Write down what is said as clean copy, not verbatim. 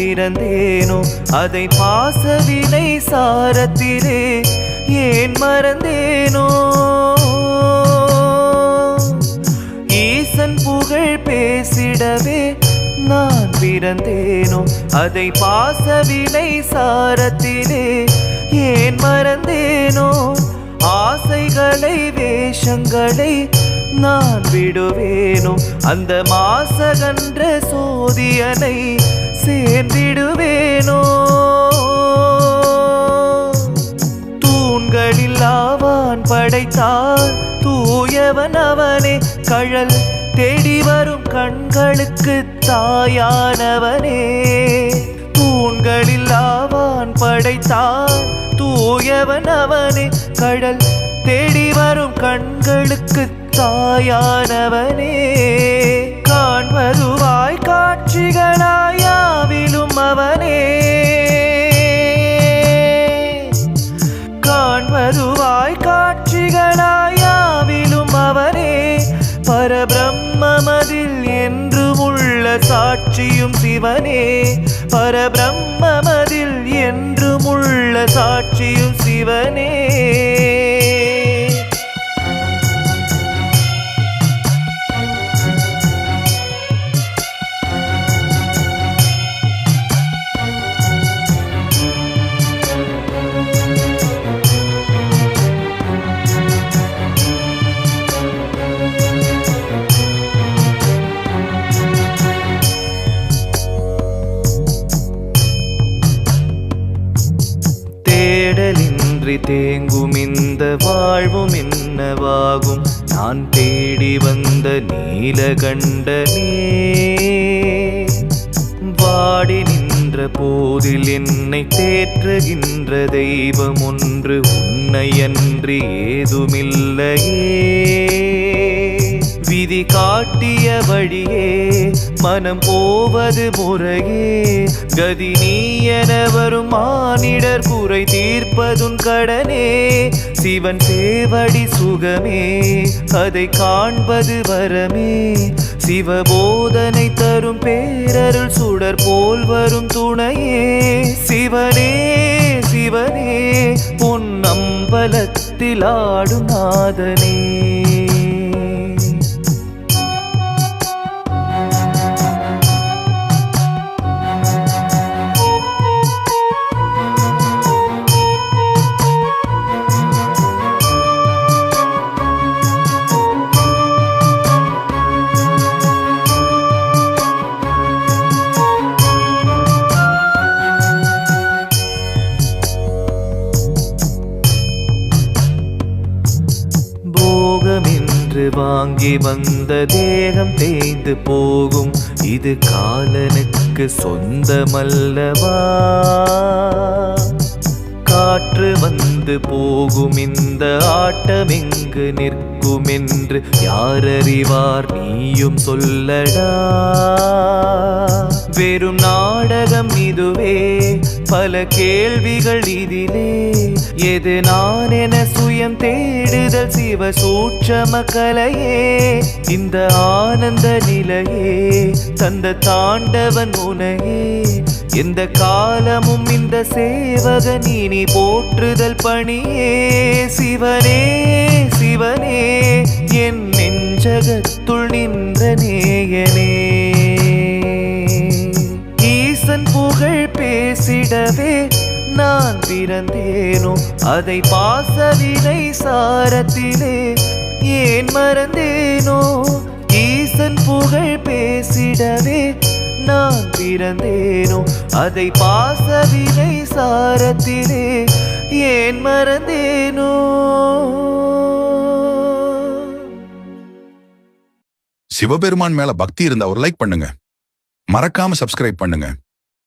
பிறந்தேனோ அதை பாசவினை சாரத்திலே ஏன் மறந்தேனோ ஈசன் புகழ் பேசிடவே நான் பிறந்தேனோ அதை பாசவினை சாரத்திலே ஏன் மறந்தேனோ ஆசைகளை வேஷங்களை நான் விடுவேனோ அந்த மாசகன்ற சோதியனை சேர்ந்திடுவேனோ தூண்களில் ஆவான் படைத்தார் தூயவன் அவனே கழல் தேடி வரும் கண்களுக்கு தாயானவனே தூண்களில் ஆவான் படைத்தார் தூயவன் அவனே கடல் தேடி வரும் கண்களுக்கு தாயானவனே காண்பதுவாய் காட்சிகளாயாவிலும் அவனே காண்பதுவாய் காட்சிகளாயாவிலும் அவனே பரபிரம்மமதில் என்றும் உள்ள சாட்சியும் சிவனே பரபிரம்மமதில் என்றும் உள்ள சாட்சியும் சிவனே தேடலின்றி தேங்கும் இந்த வாழ்வும் என்னவாகும் நான் தேடி வந்த நீலகண்டனே வாடி நின்ற போதில் என்னை தேற்றுகின்ற தெய்வம் ஒன்று உன்னையன்றி ஏதுமில்லையே விதி காட்டிய வழியே மனம் போவது முறையே கதி நீ என வரும் மானிடர் குறை தீர்ப்பதுன் கடனே சிவன் சேவடி சுகமே அதை காண்பது வரமே சிவபோதனை தரும் பேரருள் சுடர் போல் வரும் துணையே சிவனே சிவனே பொன் அம்பலத்தில் ஆடும் நாதனே என்று வாங்கி வந்த தேகம் தேய்ந்து போகும் இது காலனுக்கு சொந்தமல்லவா காற்று வந்து போகும் இந்த ஆட்டம் எங்கு நிற்கும் என்று யார் அறிவார் நீயும் சொல்லடா வெறும் நாடகம் இதுவே பல கேள்விகள் இதிலே எது நான் என சுயம் தேடுதல் சிவ சூட்சம கலையே இந்த ஆனந்த நிலையே தந்த தாண்டவன் உனையே எந்த காலமும் இந்த சேவகன் இனி போற்றுதல் பணியே சிவனே சிவனே என் நெஞ்சகத்துள் நின்ற நேயனே ஈசன் புகழ் பேசிடவே நான் பிறந்தேனோ அதை பாசவினை சாரத்திலே ஏன் மறந்தேனோ ஈசன் புகழ் பேசிடவே நான் பிறந்தேனோ அதை பாசவினை சாரத்திலே ஏன் மறந்தேனோ. சிவபெருமான் மேல பக்தி இருந்தா ஒரு லைக் பண்ணுங்க, மறக்காம சப்ஸ்கிரைப் பண்ணுங்க.